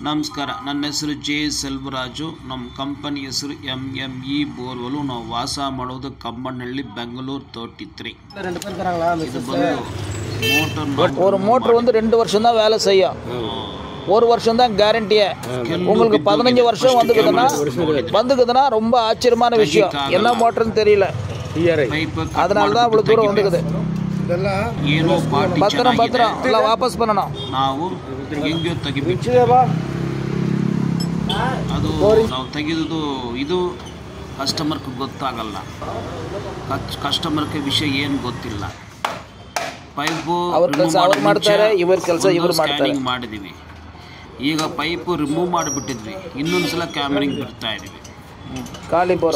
ನಮಸ್ಕಾರ, ನನ್ನ ಹೆಸರು ಜೆ ಸೆಲ್ವರಾಜು. ನಮ್ಮ ಕಂಪನಿ ಹೆಸರು MME ಬೋರ್ವೆಲ್. ನಾವು ವಾಸ ಮಾಡೋದು ಕಮ್ಮನಹಳ್ಳಿ, ಬೆಂಗಳೂರು 33. இது ஒரு மோட்டர் வந்து 2 வருஷம் தான் வேலை செய்யும். 1 வருஷம் தான் கேரண்டியே. உங்களுக்கு 15 வருஷம் வந்துக்குதுன்னா ரொம்ப ஆச்சரியமான விஷயம். என்ன மோட்டர்னு தெரியல, அதனால தான் இவ்வளோ தூரம் வந்துக்குது. பத்திரம் ಎಲ್ಲ ವಾಪಸ್ பண்ணணும். ನಾವು ಹೆಂಗೆ ತೆಗಿಬಿಟ್ಟು ಅದು ನಾವು ತೆಗೆದು ಇದು ಕಸ್ಟಮರ್ಗೆ ಗೊತ್ತಾಗಲ್ಲ. ಕಸ್ಟಮರ್ಗೆ ವಿಷಯ ಏನು ಗೊತ್ತಿಲ್ಲ. ಪೈಪು ಮಾಡ್ತಾರೆ, ಇವ್ರ ಕೆಲಸ ಇವ್ರು ಮಾಡ್ತಾರೆ. ಮಾಡಿದ್ದೀವಿ. ಈಗ ಪೈಪು ರಿಮೂವ್ ಮಾಡಿಬಿಟ್ಟಿದ್ವಿ, ಇನ್ನೊಂದು ಸಲ ಕ್ಯಾಮರಿಂಗ್ ಬಿಡ್ತಾ ಇದ್ದೀವಿ.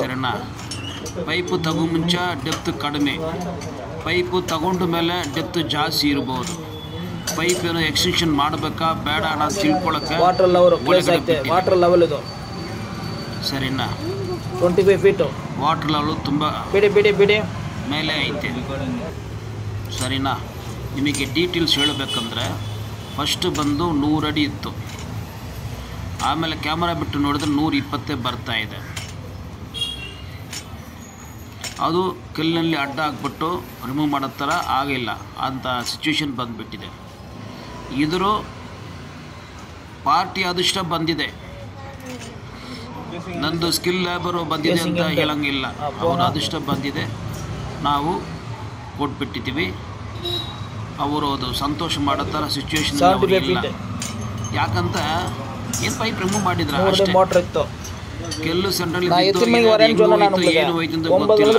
ಸರಿನಾ? ಪೈಪು ತಗೋ ಮುಂಚೆ ಡೆಪ್ತ್ ಕಡಿಮೆ, ಪೈಪು ತಗೊಂಡ ಮೇಲೆ ಡೆಪ್ತ್ ಜಾಸ್ತಿ ಇರ್ಬೋದು. ಪೈಪ್ ಏನೋ ಎಕ್ಸ್ಟೆನ್ಷನ್ ಮಾಡಬೇಕಾ ಬೇಡ ಅನ್ನೋದು ತಿಳ್ಕೊಳ್ಳೋಕ್ಕೆ ವಾಟರ್ ಲೆವೆಲ್ ಇದು ಸರಿನಾ? 25 ಫೀಟು ವಾಟರ್ ಲೆವೆಲ್ ತುಂಬ ಬಿಡಿ ಮೇಲೆ ಐತೆ. ಸರಿನಾ? ನಿಮಗೆ ಡೀಟೇಲ್ಸ್ ಹೇಳಬೇಕಂದ್ರೆ ಫಸ್ಟ್ ಬಂದು 100 ಅಡಿ ಇತ್ತು. ಆಮೇಲೆ ಕ್ಯಾಮರಾ ಬಿಟ್ಟು ನೋಡಿದ್ರೆ 120 ಬರ್ತಾ ಇದೆ. ಅದು ಕಲ್ಲಿನಲ್ಲಿ ಅಡ್ಡ ಹಾಕ್ಬಿಟ್ಟು ರಿಮೂವ್ ಮಾಡೋ ಥರ ಆಗಿಲ್ಲ ಅಂತ ಸಿಚುವೇಶನ್ ಬಂದುಬಿಟ್ಟಿದೆ. ಇದ್ರ ಪಾರ್ಟಿ ಅದೃಷ್ಟ ಬಂದಿದೆ, ನಂದು ಸ್ಕಿಲ್ ಲೇಬರು ಬಂದಿದೆ ಅಂತ ಹೇಳಂಗಿಲ್ಲ. ಅವರ ಅದೃಷ್ಟ ಬಂದಿದೆ, ನಾವು ಕೊಟ್ಬಿಟ್ಟಿದ್ದೀವಿ. ಅವರು ಅದು ಸಂತೋಷ ಮಾಡೋ ಥರ ಸಿಚುವೇಶನ್ ಇಲ್ಲ. ಯಾಕಂತ ಏನು ಪೈಪ್ ರಿಮೂವ್ ಮಾಡಿದ್ರ ಅಷ್ಟೇ. ಕೆಲ್ಲು ಸೆಂಟ್ರಲ್ಲಿ ಏನು ಹೋಯ್ತು ಅಂತ ಗೊತ್ತಿಲ್ಲ.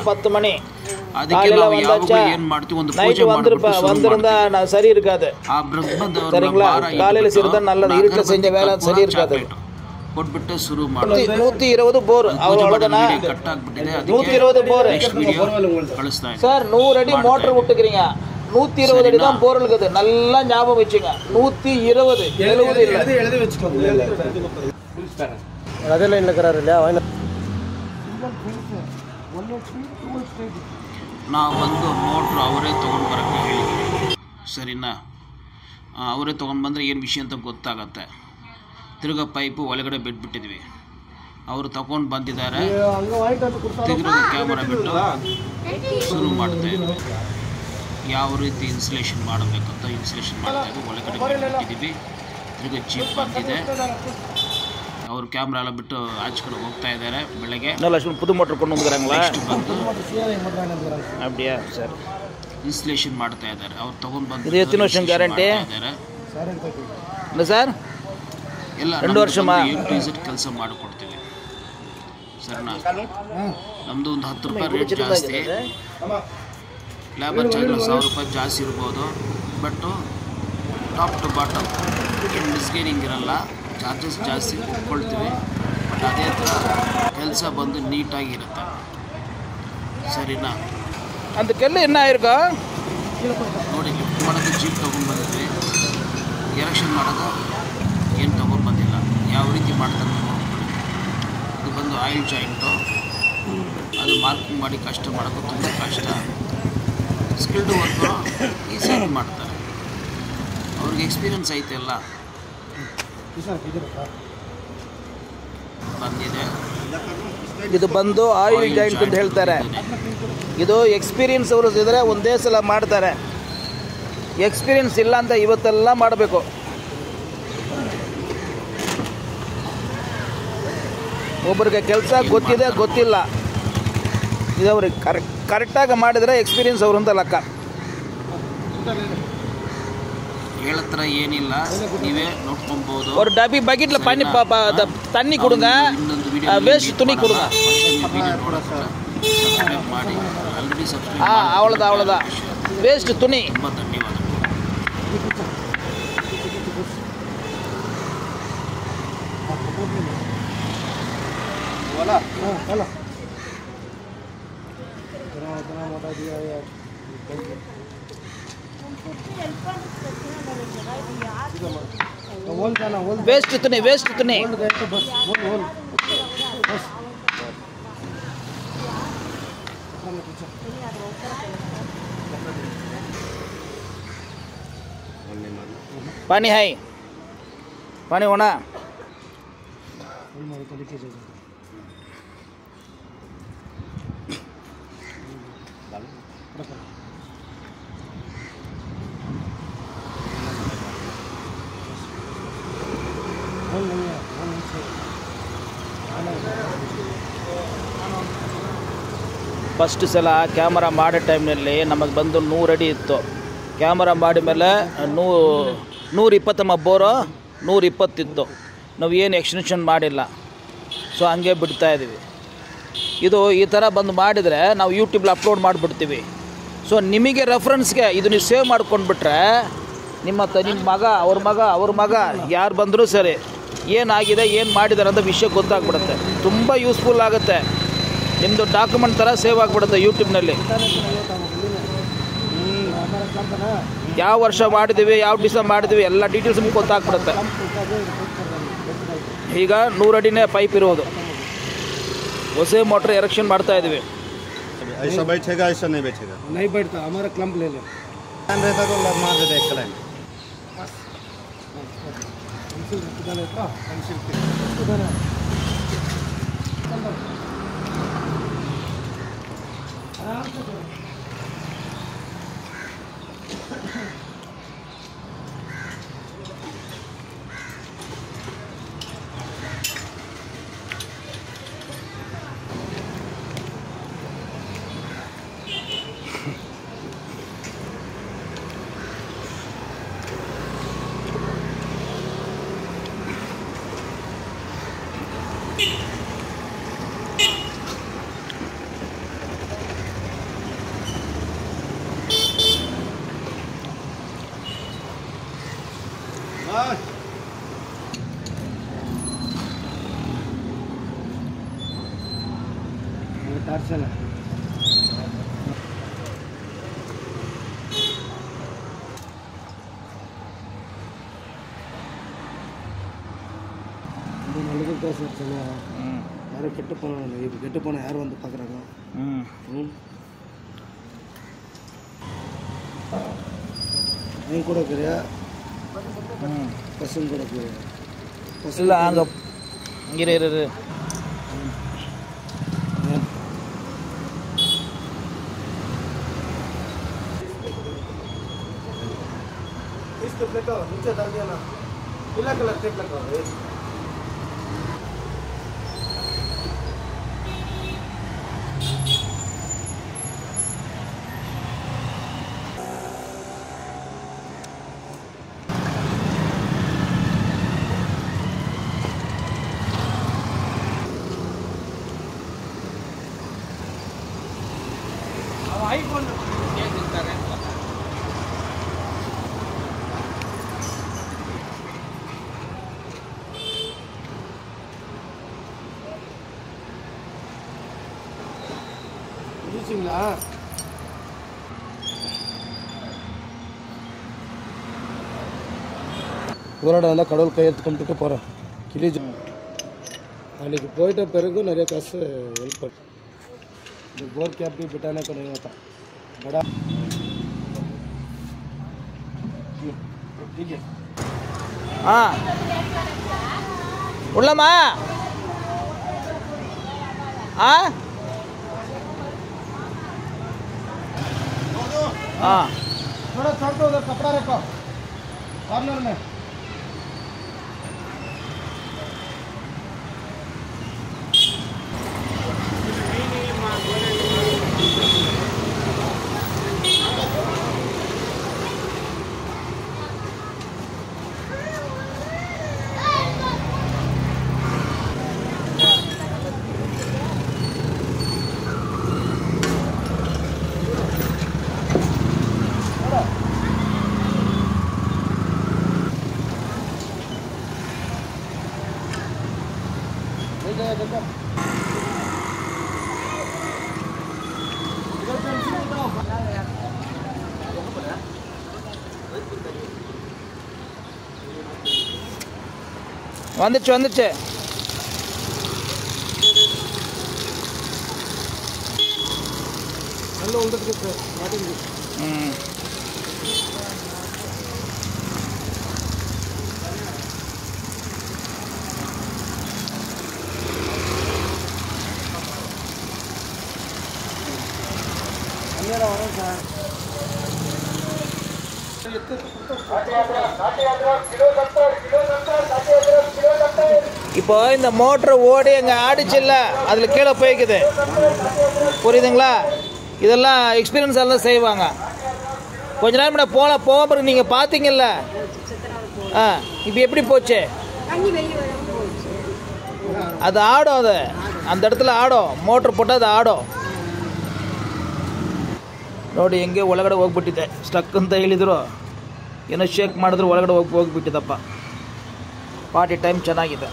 ಅದಕ್ಕೆ ನಾವು ಯಾವಾಗ ಏನು ಮಾಡ್ತೀವಿ, ಒಂದು ಪೂಜೆ ಮಾಡಿಬಿಟ್ಟು ಸರಿ இருக்காது. ಆ ಬ್ರಹ್ಮದೇವರ காலையில சிறந்த நல்லது, இருட்ட செஞ்ச வேலை சரி இருக்காது. ಕೊಟ್ಬಿಟ್ಟು ಶುರು ಮಾಡಿ 120 ಬೋರ್ அவ்வளவுதானா? ಕಟ್ ಆಗ್ಬಿಟ್ಟಿದೆ. 120 ಬೋರ್ ಕಳಿಸ್ತಾ ಇದ್ದೀನಿ சார். 100 அடி மோட்டர் விட்டுக்கிறீங்க, 120 அடி தான் போர் இருக்குது. நல்லா ஞாபகம் வச்சுங்க. 120 எழுதி வச்சுக்கோங்க. ಅದೇ ಲೈನ್ ಕರಾರಿಲ್ಲ. ನಾವು ಬಂದು ಮೋಟ್ರು ಅವರೇ ತೊಗೊಂಡು ಬರೋಕ್ಕೆ ಹೇಳಿದ್ವಿ. ಸರಿನಾ? ಅವರೇ ತೊಗೊಂಡು ಬಂದರೆ ಏನು ವಿಷಯ ಅಂತ ಗೊತ್ತಾಗತ್ತೆ. ತಿರ್ಗಾ ಪೈಪು ಒಳಗಡೆ ಬಿಟ್ಬಿಟ್ಟಿದ್ವಿ. ಅವರು ತಗೊಂಡು ಬಂದಿದ್ದಾರೆ. ತಿರ್ಗಾ ಕ್ಯಾಮರಾ ಬಿಟ್ಟು ಶುರು ಮಾಡ್ತಾ ಇದ್ವಿ. ಯಾವ ರೀತಿ ಇನ್ಸುಲೇಷನ್ ಮಾಡಬೇಕಂತ ಇನ್ಸುಲೇಷನ್ ಮಾಡ್ತಾಯಿದ್ವಿ. ಒಳಗಡೆ ಬಿಟ್ಟಿದ್ದೀವಿ. ತಿರ್ಗಾ ಜೀಪ್ ಬಂದಿದೆ. ಅವರು ಕ್ಯಾಮ್ರಾ ಎಲ್ಲ ಬಿಟ್ಟು ಆಚೆ ಕಡೆ ಹೋಗ್ತಾ ಇದ್ದಾರೆ. ಬೆಳಗ್ಗೆ புது மோட்டர் கொண்டு வந்துறாங்களா? அப்படியே ಸರ್ ಇನ್ಸ್ಟಾಲೇಷನ್ ಮಾಡ್ತಾ ಇದ್ದಾರೆ. ಅವ್ರು ತಗೊಂಡು ಬಂದು ಇದು ಎಷ್ಟು ವರ್ಷ ಗ್ಯಾರಂಟಿ ಸರ್? ಎಲ್ಲ 2 ವರ್ಷಮಾ? ಕೆಲಸ ಮಾಡಿಕೊಡ್ತೀವಿ. ಸರಿನಾ? ನಮ್ಮದು ಒಂದು 10 ರೂಪಾಯಿ ರೇಟ್ ಜಾಸ್ತಿ. ಲೇಬರ್ ಚಾರ್ಜ್ 1000 ರೂಪಾಯಿ ಜಾಸ್ತಿ ಇರ್ಬೋದು. ಬಟ್ಟು ಟಾಪ್ ಟು ಬಾಟಮ್ ಏನು ಮಿಸ್ಗೇನಿಂಗ್ ಇರಲ್ಲ. ಚಾರ್ಜಸ್ ಜಾಸ್ತಿ ಕೊಡ್ತೀವಿ, ಬಟ್ ಅದೇ ಥರ ಕೆಲಸ ಬಂದು ನೀಟಾಗಿರುತ್ತೆ. ಸರಿನಾ? ಅದಕ್ಕೆಲ್ಲ என்ன ஆயிருக்கா ನೋಡಿ, ಲಿಫ್ಟ್ ಮಾಡೋದು ಜೀಪ್ ತೊಗೊಂಡು ಬಂದಿದ್ವಿ. ಎರೆಕ್ಷನ್ ಮಾಡೋದು ಏನು ತೊಗೊಂಡು ಬಂದಿಲ್ಲ. ಯಾವ ರೀತಿ ಮಾಡ್ತಾರೆ ನೋಡ್ಕೊಳ್ಳಿ. ಇದು ಬಂದು ಆಯಿಲ್ ಜಾಯಿಂಟು. ಅದು ಮಾರ್ಕಿಂಗ್ ಮಾಡಿ ಕಷ್ಟ ಮಾಡೋದು ತುಂಬ ಕಷ್ಟ. ಸ್ಕಿಲ್ಡ್ ವರ್ಕರು ಈಸಿಯಾಗಿ ಮಾಡ್ತಾರೆ. ಅವ್ರಿಗೆ ಎಕ್ಸ್ಪೀರಿಯನ್ಸ್ ಐತೆಲ್ಲ ಬಂದಿದೆ. ಇದು ಬಂದು ಆಯಿಲ್ ಜಾಯಿಂಟ್ ಅಂತ ಹೇಳ್ತಾರೆ. ಇದು ಎಕ್ಸ್ಪೀರಿಯನ್ಸ್ ಅವರು ಇದ್ರೆ ಒಂದೇ ಸಲ ಮಾಡ್ತಾರೆ. ಎಕ್ಸ್ಪೀರಿಯನ್ಸ್ ಇಲ್ಲ ಅಂತ ಇವತ್ತೆಲ್ಲ ಮಾಡಬೇಕು. ಒಬ್ಬರಿಗೆ ಕೆಲಸ ಗೊತ್ತಿದೆ ಗೊತ್ತಿಲ್ಲ, ಇದು ಅವ್ರಿಗೆ ಕರೆಕ್ಟಾಗಿ ಮಾಡಿದರೆ ಎಕ್ಸ್ಪೀರಿಯನ್ಸ್ ಅವರು ಅಂತ ಲೆಕ್ಕ. ಹೇಳತ್ರ ಏನಿಲ್ಲ, ನೀವೇ ನೋಡ್ಕೊಬೋದು. ஒரு டப்பி பக்கெட்ல தண்ணி கொடுங்க, வேஸ்ட் துணி கொடுங்க. அவ்வளோதான் வேஸ்ட் துணி. ತುಂಬ ವೇಸ್ಟ್ ತುನಿ पानी है, पानी होना। ಫಸ್ಟ್ ಸಲ ಕ್ಯಾಮರಾ ಮಾಡೋ ಟೈಮ್ನಲ್ಲಿ ನಮಗೆ ಬಂದು 100 ಅಡಿ ಇತ್ತು. ಕ್ಯಾಮರಾ ಮಾಡಿದ ಮೇಲೆ 120 ಬೋರೋ 120 ಇತ್ತು. ನಾವು ಏನು ಎಕ್ಸ್ಟೆನ್ಷನ್ ಮಾಡಿಲ್ಲ, ಸೊ ಹಂಗೆ ಬಿಡ್ತಾಯಿದ್ದೀವಿ. ಇದು ಈ ಥರ ಬಂದು ಮಾಡಿದರೆ ನಾವು ಯೂಟ್ಯೂಬ್ಲಿ ಅಪ್ಲೋಡ್ ಮಾಡಿಬಿಡ್ತೀವಿ. ಸೊ ನಿಮಗೆ ರೆಫರೆನ್ಸ್ಗೆ ಇದು ನೀವು ಸೇವ್ ಮಾಡ್ಕೊಂಡ್ಬಿಟ್ರೆ ನಿಮ್ಮ ಅವ್ರ ಮಗ ಯಾರು ಬಂದರೂ ಸರಿ ಏನಾಗಿದೆ ಏನು ಮಾಡಿದ್ದಾರೆ ಅಂತ ವಿಷಯ ಗೊತ್ತಾಗ್ಬಿಡುತ್ತೆ. ತುಂಬ ಯೂಸ್ಫುಲ್ ಆಗುತ್ತೆ. ನಿಮ್ಮದು ಡಾಕ್ಯುಮೆಂಟ್ ಥರ ಸೇವ್ ಆಗಿಬಿಡುತ್ತೆ ಯೂಟ್ಯೂಬ್ನಲ್ಲಿ. ಯಾವ ವರ್ಷ ಮಾಡಿದ್ದೀವಿ, ಯಾವ ಡಿಸೈನ್ ಮಾಡಿದ್ದೀವಿ ಎಲ್ಲ ಡೀಟೇಲ್ಸ್ ನಿಮ್ಗೆ ಗೊತ್ತಾಗ್ಬಿಡುತ್ತೆ. ಈಗ 100 ಅಡಿನೇ ಪೈಪ್ ಇರೋದು. ಹೊಸ ಮೋಟ್ರ್ ಎರೆಕ್ಷನ್ ಮಾಡ್ತಾ ಇದ್ದೀವಿ. ऐसा बैठेगा ऐसा नहीं बैठेगा, नहीं बैठता. हमारा क्लम्प ले ले रहता तो मार देते एक लाइन. टार्चन है. யாரும் கெட்டு போனாங்க. இப்போ கெட்டு போனால் யார் வந்து பார்க்குறாங்க? நீ கூட இருக்கிறியா? பசங்க கூட இருக்கிறியா? இல்லை அங்கே இரு इसके प्लेट और नीचे डाल दिया ना, पीला कलर टेप लगा है. अब आईफोन क्या दिखता है? முடிச்சிங்களா? ஊரோட வந்து கடவுள் கையெழுத்து கும்பிட்டுட்டு போகிறேன். கிளிஜி அன்றைக்கி போயிட்ட பிறகு நிறைய காசு ஹெல்ப் பண்ணு. இந்த போர் கேப் भी बिठाने को नहीं होता बड़ा. ठीक है. உள்ளமா थोड़ा छोड़ दो, उधर कपड़ा रखो कॉर्नर में. வந்துச்சு நல்ல வந்துட்டு மாட்டேங்குது. இப்போ இந்த மோட்ரு ஓடி அங்கே ஆடிச்சில்ல, அதில் கீழே போய்க்குது. புரியுதுங்களா? இதெல்லாம் எக்ஸ்பீரியன்ஸ் எல்லாம் செய்வாங்க. கொஞ்ச நேரம் முன்னாடி போக பிறகு நீங்கள் பார்த்தீங்கல்ல. இப்போ எப்படி போச்சு? அது ஆடும், அது அந்த இடத்துல ஆடும். மோட்ரு போட்டால் ಅದು ಆಡೋ. ನೋಡಿ ಹೆಂಗೆ ಒಳಗಡೆ ಹೋಗ್ಬಿಟ್ಟಿದೆ. ಸ್ಟಕ್ ಅಂತ ಹೇಳಿದ್ರು, ಏನೋ ಶೇಕ್ ಮಾಡಿದ್ರು ಒಳಗಡೆ ಹೋಗ್ಬಿಟ್ಟಿದಪ್ಪ. ಪಾರ್ಟಿ ಟೈಮ್ ಚೆನ್ನಾಗಿದೆ.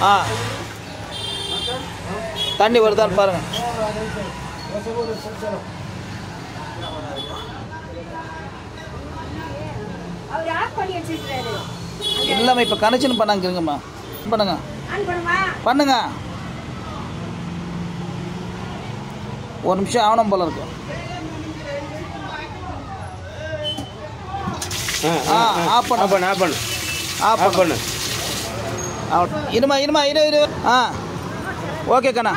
ಹಾಂ, தண்ணி வருதான்னு பாருங்க. இல்லைம்மா, இப்போ கனெக்ஷன் பண்ணாங்கம்மா. பண்ணுங்க. ஒரு நிமிஷம் ஆகணும் போல இருக்கு. ஆஃப் பண்ணு. இருமா. ஓகே கண்ணா.